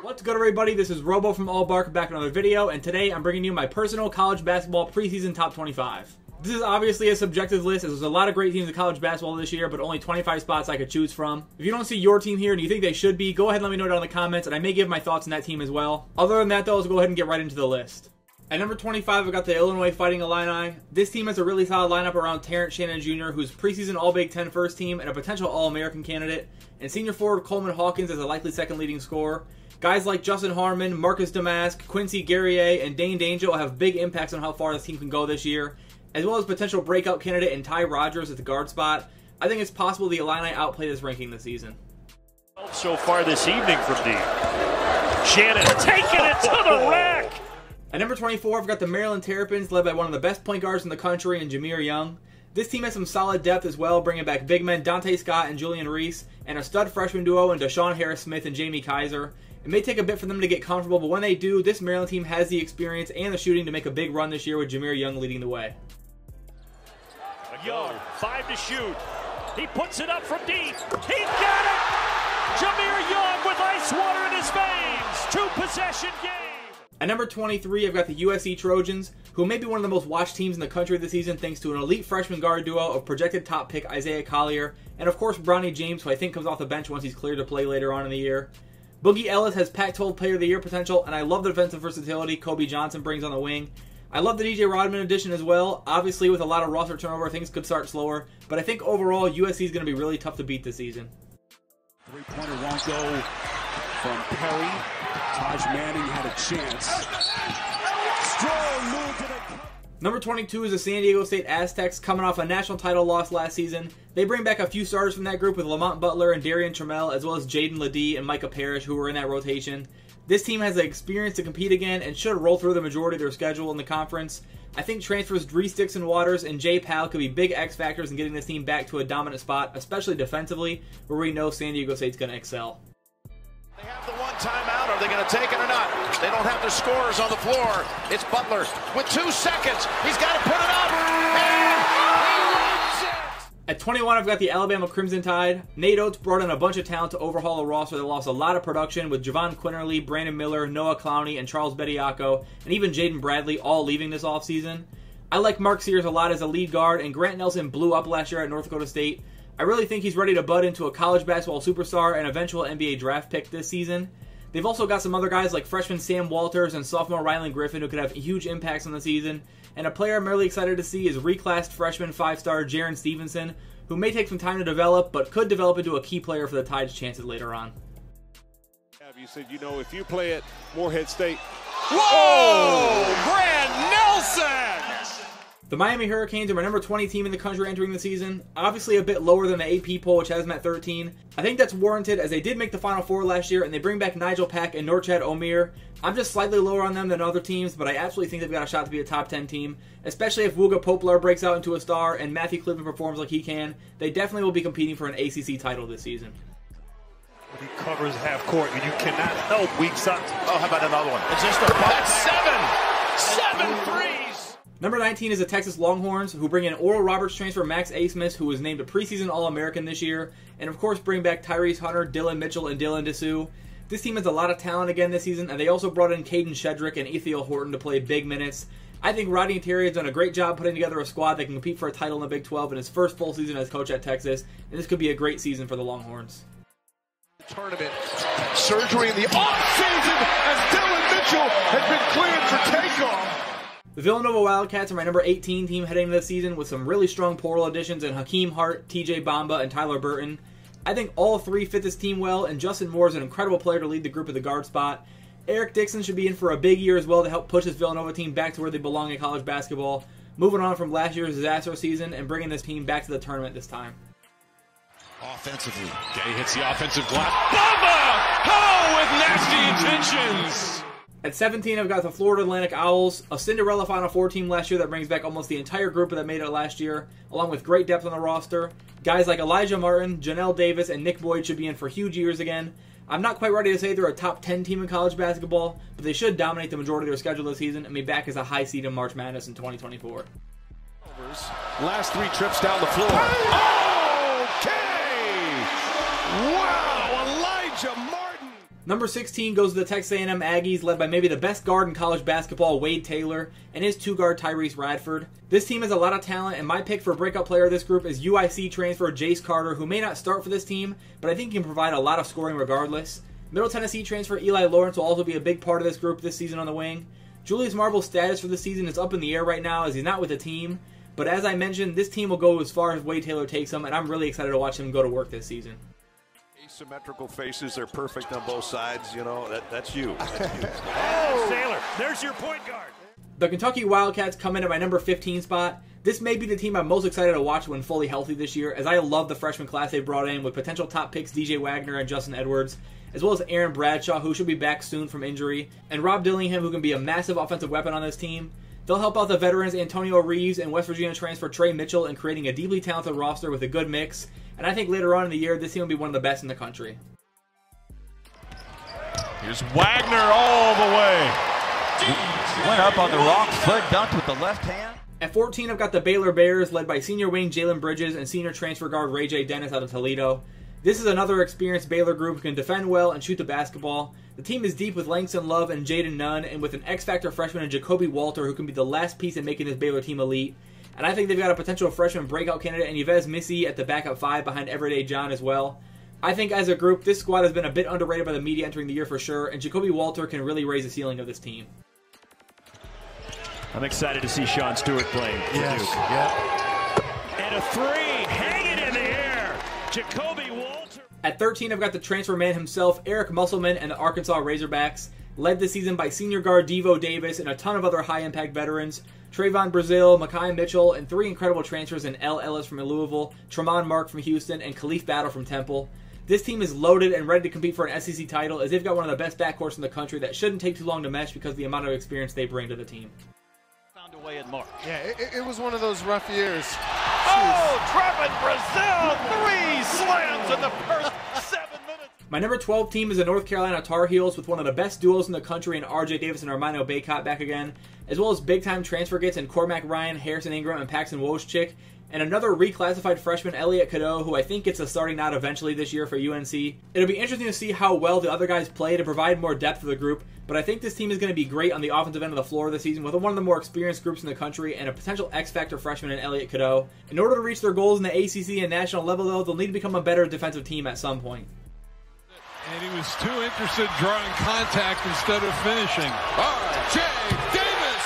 What's good, everybody? This is Robo from Allbark back with another video, and today I'm bringing you my personal college basketball preseason top 25. This is obviously a subjective list, as there's a lot of great teams in college basketball this year, but only 25 spots I could choose from. If you don't see your team here and you think they should be, go ahead and let me know down in the comments, and I may give my thoughts on that team as well. Other than that, though, let's go ahead and get right into the list. At number 25, I've got the Illinois Fighting Illini. This team has a really solid lineup around Terrence Shannon Jr., who's preseason All-Big Ten first team and a potential All-American candidate, and senior forward Coleman Hawkins as a likely second leading scorer. Guys like Justin Harmon, Marcus Damask, Quincy Guerrier, and Dane Danger will have big impacts on how far this team can go this year, as well as potential breakout candidate in Ty Rodgers at the guard spot. I think it's possible the Illini outplay this ranking this season. So far this evening from deep. Shannon taking it to the rack! At number 24, I've got the Maryland Terrapins, led by one of the best point guards in the country in Jameer Young. This team has some solid depth as well, bringing back big men Dante Scott and Julian Reese, and a stud freshman duo in Deshaun Harris-Smith and Jamie Kaiser. It may take a bit for them to get comfortable, but when they do, this Maryland team has the experience and the shooting to make a big run this year with Jameer Young leading the way. Young, 5 to shoot. He puts it up from deep. He got it! Jameer Young with ice water in his veins. 2-possession game. At number 23, I've got the USC Trojans, who may be one of the most watched teams in the country this season thanks to an elite freshman guard duo of projected top pick Isaiah Collier, and of course Bronny James, who I think comes off the bench once he's cleared to play later on in the year. Boogie Ellis has Pac-12 Player of the Year potential, and I love the defensive versatility Kobe Johnson brings on the wing. I love the DJ Rodman addition as well. Obviously, with a lot of roster turnover, things could start slower, but I think overall USC is going to be really tough to beat this season. Three-pointer won't go from Perry. Taj Manning had a chance. Strong move to the... Number 22 is the San Diego State Aztecs, coming off a national title loss last season. They bring back a few starters from that group with Lamont Butler and Darian Trammell, as well as Jaden Ledee and Micah Parrish, who were in that rotation. This team has the experience to compete again and should roll through the majority of their schedule in the conference. I think transfers Dries Dixon-Waters and Jay Powell could be big X factors in getting this team back to a dominant spot, especially defensively, where we know San Diego State's going to excel. They have the one timeout. Are they going to take it or not? They don't have their scorers on the floor. It's Butler with 2 seconds. He's got to put it up. And he wins it. At 21, I've got the Alabama Crimson Tide. Nate Oates brought in a bunch of talent to overhaul a roster that lost a lot of production, with Javon Quinterly, Brandon Miller, Noah Clowney, and Charles Bediako, and even Jaden Bradley all leaving this offseason. I like Mark Sears a lot as a lead guard, and Grant Nelson blew up last year at North Dakota State. I really think he's ready to bud into a college basketball superstar and eventual NBA draft pick this season. They've also got some other guys like freshman Sam Walters and sophomore Rylan Griffin who could have huge impacts on the season. And a player I'm really excited to see is reclassed freshman 5-star Jaren Stevenson, who may take some time to develop, but could develop into a key player for the Tide's chances later on. You said, you know, if you play at Morehead State... Whoa! Grant Nelson! The Miami Hurricanes are my number 20 team in the country entering the season, obviously a bit lower than the AP poll, which has them at 13. I think that's warranted, as they did make the Final Four last year, and they bring back Nigel Pack and Norchad Omier. I'm just slightly lower on them than other teams, but I absolutely think they've got a shot to be a top 10 team, especially if Wooga Poplar breaks out into a star and Matthew Cleveland performs like he can. They definitely will be competing for an ACC title this season. He covers half court, and you cannot help weak side. Oh, how about another one? It's just a that's 7 threes. Number 19 is the Texas Longhorns, who bring in Oral Roberts transfer Max Asmus, who was named a preseason All-American this year, and of course bring back Tyrese Hunter, Dylan Mitchell, and Dylan Dessou. This team has a lot of talent again this season, and they also brought in Caden Shedrick and Ethiel Horton to play big minutes. I think Rodney Terry has done a great job putting together a squad that can compete for a title in the Big 12 in his first full season as coach at Texas, and this could be a great season for the Longhorns. Tournament surgery in the offseason as Dylan Mitchell has been cleared for takeoff. The Villanova Wildcats are my number 18 team heading into this season with some really strong portal additions in Hakeem Hart, TJ Bamba, and Tyler Burton. I think all three fit this team well, and Justin Moore is an incredible player to lead the group at the guard spot. Eric Dixon should be in for a big year as well to help push this Villanova team back to where they belong in college basketball, moving on from last year's disaster season and bringing this team back to the tournament this time. Offensively, Gay hits the offensive glass. Bamba! Oh, with nasty intentions! At 17, I've got the Florida Atlantic Owls, a Cinderella Final Four team last year that brings back almost the entire group that made it last year, along with great depth on the roster. Guys like Elijah Martin, Janelle Davis, and Nick Boyd should be in for huge years again. I'm not quite ready to say they're a top 10 team in college basketball, but they should dominate the majority of their schedule this season and be back as a high seed in March Madness in 2024. Last 3 trips down the floor. Okay! Wow! Elijah Martin! Number 16 goes to the Texas A&M Aggies, led by maybe the best guard in college basketball, Wade Taylor, and his two-guard Tyrese Radford. This team has a lot of talent, and my pick for breakout player of this group is UIC transfer Jace Carter, who may not start for this team, but I think he can provide a lot of scoring regardless. Middle Tennessee transfer Eli Lawrence will also be a big part of this group this season on the wing. Julius Marvel's status for the season is up in the air right now as he's not with the team, but as I mentioned, this team will go as far as Wade Taylor takes him, and I'm really excited to watch him go to work this season. Asymmetrical faces, they're perfect on both sides, you know, that's you. Oh, Sailor, there's your point guard. The Kentucky Wildcats come in at my number 15 spot. This may be the team I'm most excited to watch when fully healthy this year, as I love the freshman class they brought in with potential top picks DJ Wagner and Justin Edwards, as well as Aaron Bradshaw, who should be back soon from injury, and Rob Dillingham, who can be a massive offensive weapon on this team. They'll help out the veterans Antonio Reeves and West Virginia transfer Trey Mitchell in creating a deeply talented roster with a good mix, and I think later on in the year, this team will be one of the best in the country. Here's Wagner all the way. Went up on the wrong foot, dunked with the left hand. At 14, I've got the Baylor Bears, led by senior wing Jalen Bridges and senior transfer guard Ray J. Dennis out of Toledo. This is another experienced Baylor group who can defend well and shoot the basketball. The team is deep with Langston Love and Jaden Nunn, and with an X-Factor freshman in Jacoby Walter, who can be the last piece in making this Baylor team elite. And I think they've got a potential freshman breakout candidate in Yves Missy at the backup 5 behind Everyday John as well. I think as a group, this squad has been a bit underrated by the media entering the year for sure, and Jacoby Walter can really raise the ceiling of this team. I'm excited to see Sean Stewart playing for Yes, Duke. yeah. And a three, hanging in the air. Jacoby Walter. At 13, I've got the transfer man himself, Eric Musselman, and the Arkansas Razorbacks, led this season by senior guard Devo Davis and a ton of other high-impact veterans. Trayvon Brazile, Makai Mitchell, and 3 incredible transfers in L. Ellis from Louisville, Tremont Mark from Houston, and Khalif Battle from Temple. This team is loaded and ready to compete for an SEC title, as they've got one of the best backcourts in the country that shouldn't take too long to mesh because of the amount of experience they bring to the team. Found a way in March. Yeah, it was one of those rough years. Oh, Trevin Brazile, 3 slams in the first 7 minutes. My number 12 team is the North Carolina Tar Heels with one of the best duos in the country in RJ Davis and Armando Bacot back again, as well as big-time transfer gets in Cormac Ryan, Harrison Ingram, and Paxton Wojcik, and another reclassified freshman, Elliot Cadeau, who I think gets a starting nod eventually this year for UNC. It'll be interesting to see how well the other guys play to provide more depth to the group, but I think this team is going to be great on the offensive end of the floor this season with one of the more experienced groups in the country and a potential X-Factor freshman in Elliot Cadeau. In order to reach their goals in the ACC and national level, though, they'll need to become a better defensive team at some point. And he was too interested in drawing contact instead of finishing. R.J. Davis!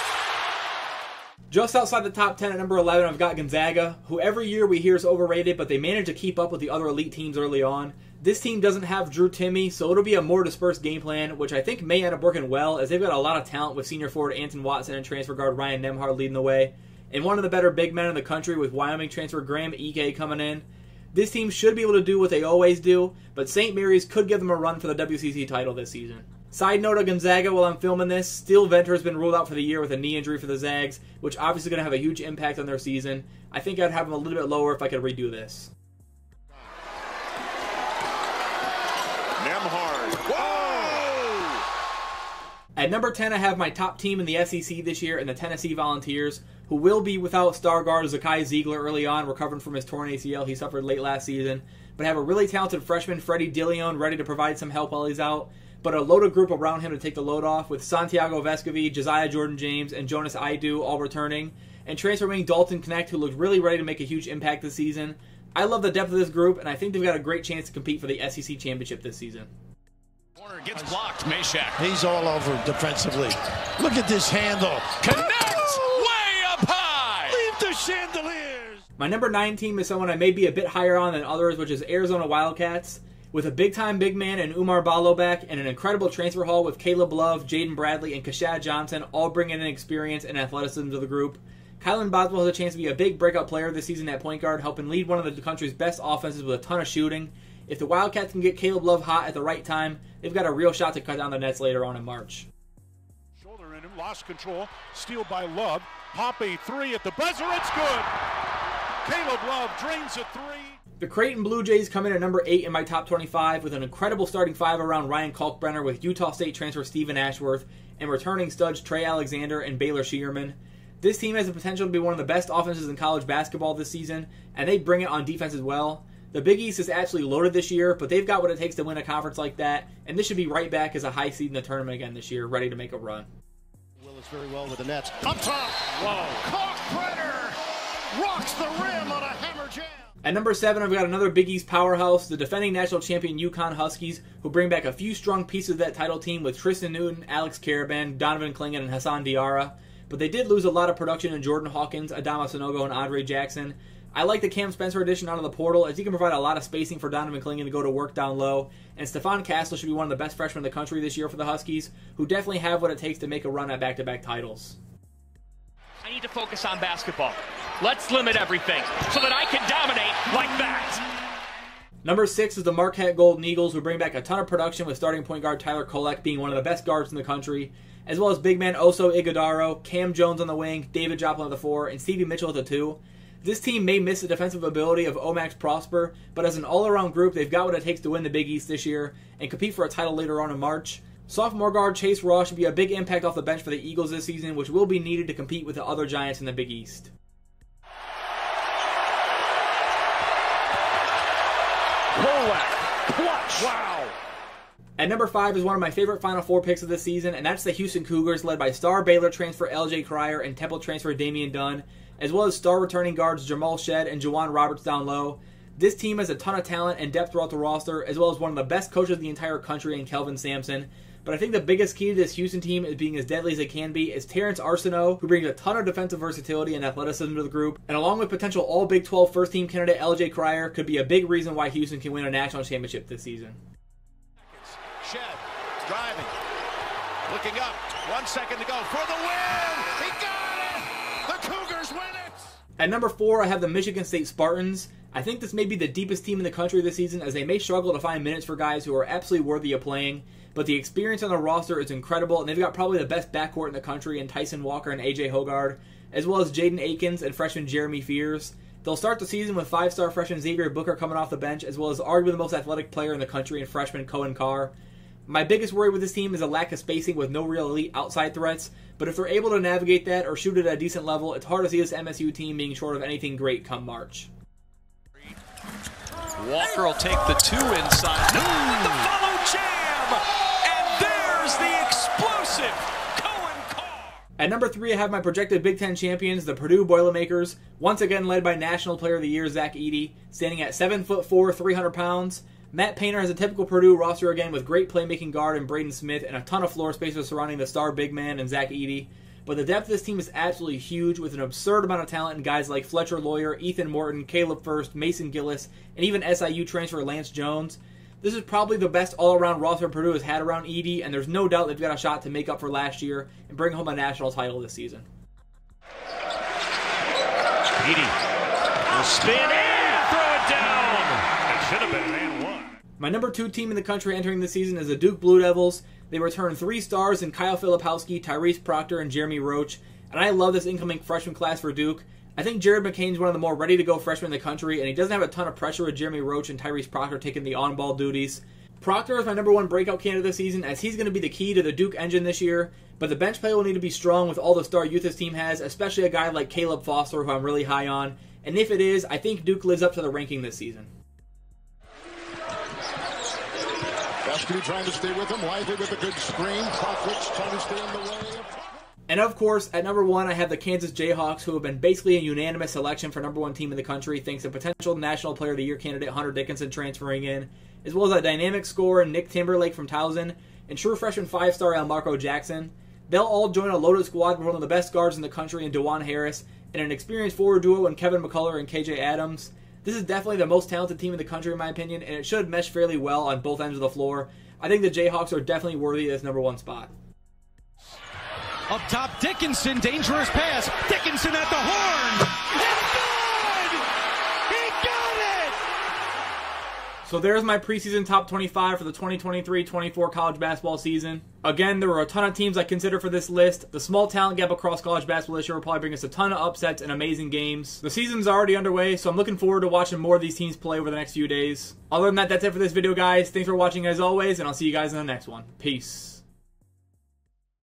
Just outside the top 10 at number 11, I've got Gonzaga, who every year we hear is overrated, but they manage to keep up with the other elite teams early on. This team doesn't have Drew Timme, so it'll be a more dispersed game plan, which I think may end up working well, as they've got a lot of talent with senior forward Anton Watson and transfer guard Ryan Nemhard leading the way, and one of the better big men in the country with Wyoming transfer Graham Ike coming in. This team should be able to do what they always do, but St. Mary's could give them a run for the WCC title this season. Side note of Gonzaga while I'm filming this, Steele Venter has been ruled out for the year with a knee injury for the Zags, which obviously going to have a huge impact on their season. I think I'd have them a little bit lower if I could redo this. Nemhard. Whoa! At number 10, I have my top team in the SEC this year in the Tennessee Volunteers, who will be without star guard Zakai Ziegler early on, recovering from his torn ACL he suffered late last season, but have a really talented freshman, Freddie Dilion, ready to provide some help while he's out, but a loaded group around him to take the load off, with Santiago Vescovi, Josiah Jordan-James, and Jonas Aidu all returning, and transfer wing Dalton Knecht, who looked really ready to make a huge impact this season. I love the depth of this group, and I think they've got a great chance to compete for the SEC championship this season. Corner gets blocked. Meshack. He's all over defensively. Look at this handle. Connects way up high. Leave the chandeliers. My number 9 team is someone I may be a bit higher on than others, which is Arizona Wildcats. With a big-time big man in Umar Ballo back and an incredible transfer haul with Caleb Love, Jaden Bradley, and Kashad Johnson all bringing in experience and athleticism to the group, Kylan Boswell has a chance to be a big breakout player this season at point guard, helping lead one of the country's best offenses with a ton of shooting. If the Wildcats can get Caleb Love hot at the right time, they've got a real shot to cut down the nets later on in March. Shoulder in him, lost control, steal by Love. Poppy, 3 at the buzzer, it's good! Caleb Love drains a 3. The Creighton Blue Jays come in at number 8 in my top 25 with an incredible starting 5 around Ryan Kalkbrenner with Utah State transfer Stephen Ashworth and returning studs Trey Alexander and Baylor Shearman. This team has the potential to be one of the best offenses in college basketball this season, and they bring it on defense as well. The Big East is absolutely loaded this year, but they've got what it takes to win a conference like that, and this should be right back as a high seed in the tournament again this year, ready to make a run. Willis very well with the Nets. Up top! Whoa. Kalkbrenner rocks the rim on a hammer jam! At number 7, I've got another Big East powerhouse, the defending national champion UConn Huskies, who bring back a few strong pieces of that title team with Tristan Newton, Alex Karaban, Donovan Clingan, and Hassan Diarra. But they did lose a lot of production in Jordan Hawkins, Adama Sanogo, and Andre Jackson. I like the Cam Spencer addition out of the portal, as he can provide a lot of spacing for Donovan Clingan to go to work down low. And Stephon Castle should be one of the best freshmen in the country this year for the Huskies, who definitely have what it takes to make a run at back-to-back titles. I need to focus on basketball. Let's limit everything so that I can dominate like that. Number 6 is the Marquette Golden Eagles, who bring back a ton of production with starting point guard Tyler Kolek being one of the best guards in the country, as well as big man Oso Ighodaro, Cam Jones on the wing, David Joplin at the 4, and Stevie Mitchell at the 2. This team may miss the defensive ability of Omax Prosper, but as an all-around group, they've got what it takes to win the Big East this year and compete for a title later on in March. Sophomore guard Chase Ross should be a big impact off the bench for the Eagles this season, which will be needed to compete with the other giants in the Big East. Kolek, clutch. Wow. At number 5 is one of my favorite Final Four picks of this season, and that's the Houston Cougars, led by star Baylor transfer LJ Cryer and Temple transfer Damian Dunn, as well as star returning guards Jamal Shed and Juwan Roberts down low. This team has a ton of talent and depth throughout the roster, as well as one of the best coaches in the entire country in Kelvin Sampson. But I think the biggest key to this Houston team is being as deadly as they can be is Terrence Arsenault, who brings a ton of defensive versatility and athleticism to the group. And along with potential All-Big 12 first-team candidate LJ Cryer, could be a big reason why Houston can win a national championship this season. Shed, driving, looking up, 1 second to go for the win! He got it! The Cougars win it! At number 4, I have the Michigan State Spartans. I think this may be the deepest team in the country this season, as they may struggle to find minutes for guys who are absolutely worthy of playing. But the experience on the roster is incredible, and they've got probably the best backcourt in the country in Tyson Walker and A.J. Hogard, as well as Jaden Akins and freshman Jeremy Fears. They'll start the season with 5-star freshman Xavier Booker coming off the bench, as well as arguably the most athletic player in the country in freshman Cohen Carr. My biggest worry with this team is a lack of spacing with no real elite outside threats, but if they're able to navigate that or shoot it at a decent level, it's hard to see this MSU team being short of anything great come March. Walker will take the 2 inside. The follow jam! And there's the explosive Cohen Carr! At number 3, I have my projected Big Ten champions, the Purdue Boilermakers, once again led by National Player of the Year Zach Edey, standing at 7'4", 300 pounds. Matt Painter has a typical Purdue roster again with great playmaking guard in Braden Smith and a ton of floor space surrounding the star big man and Zach Edey. But the depth of this team is absolutely huge, with an absurd amount of talent in guys like Fletcher Lawyer, Ethan Morton, Caleb First, Mason Gillis, and even SIU transfer Lance Jones. This is probably the best all-around roster Purdue has had around Edey, and there's no doubt they've got a shot to make up for last year and bring home a national title this season. Edey will spin in, throw it down. It should have been an and one. My number 2 team in the country entering this season is the Duke Blue Devils. They return 3 stars in Kyle Filipowski, Tyrese Proctor, and Jeremy Roach, and I love this incoming freshman class for Duke. I think Jared McCain's one of the more ready-to-go freshmen in the country, and he doesn't have a ton of pressure with Jeremy Roach and Tyrese Proctor taking the on-ball duties. Proctor is my number 1 breakout candidate this season, as he's going to be the key to the Duke engine this year, but the bench play will need to be strong with all the star youth this team has, especially a guy like Caleb Foster, who I'm really high on, and if it is, I think Duke lives up to the ranking this season. Basket trying to stay with him, Lively with a good screen, Profits trying to stay in the way. And of course, at number 1, I have the Kansas Jayhawks, who have been basically a unanimous selection for number 1 team in the country, thanks to potential National Player of the Year candidate Hunter Dickinson transferring in, as well as a dynamic scorer Nick Timberlake from Towson, and true freshman 5-star Elmarco Jackson. They'll all join a loaded squad with one of the best guards in the country in DeJuan Harris, and an experienced forward duo in Kevin McCullough and KJ Adams. This is definitely the most talented team in the country in my opinion, and it should mesh fairly well on both ends of the floor. I think the Jayhawks are definitely worthy of this number 1 spot. Up top, Dickinson, dangerous pass. Dickinson at the horn. It's good! He got it! So there's my preseason top 25 for the 2023-24 college basketball season. Again, there were a ton of teams I consider for this list. The small talent gap across college basketball this year will probably bring us a ton of upsets and amazing games. The season's already underway, so I'm looking forward to watching more of these teams play over the next few days. Other than that, that's it for this video, guys. Thanks for watching as always, and I'll see you guys in the next one. Peace.